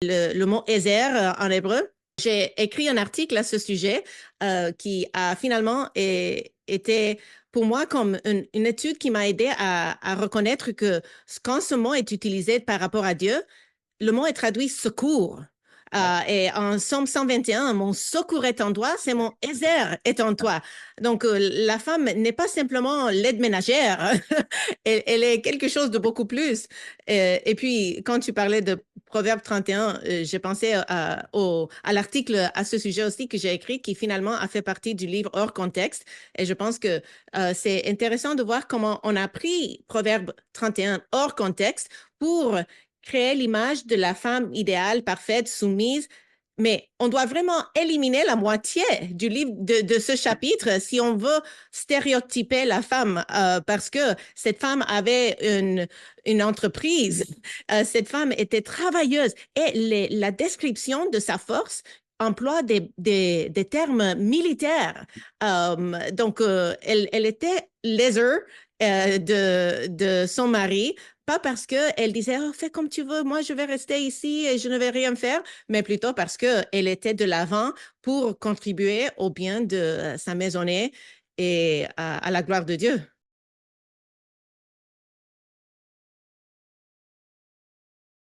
le mot Ezer en hébreu. J'ai écrit un article à ce sujet qui a finalement été pour moi comme une étude qui m'a aidé à reconnaître que quand ce mot est utilisé par rapport à Dieu, le mot est traduit secours. Ouais. Et en Somme 121, mon secours est en toi, c'est mon Ezer est en toi. Donc, la femme n'est pas simplement l'aide ménagère, elle est quelque chose de beaucoup plus. Et puis, quand tu parlais de Proverbe 31, j'ai pensé à l'article à ce sujet aussi que j'ai écrit, qui finalement a fait partie du livre hors contexte. Et je pense que c'est intéressant de voir comment on a pris Proverbe 31 hors contexte pour créer l'image de la femme idéale, parfaite, soumise. Mais on doit vraiment éliminer la moitié du livre de ce chapitre si on veut stéréotyper la femme, parce que cette femme avait une entreprise, cette femme était travailleuse et la description de sa force emploie des termes militaires. Donc, elle était léser de son mari, pas parce qu'elle disait oh, fais comme tu veux, moi je vais rester ici et je ne vais rien faire, mais plutôt parce qu'elle était de l'avant pour contribuer au bien de sa maisonnée et à la gloire de Dieu.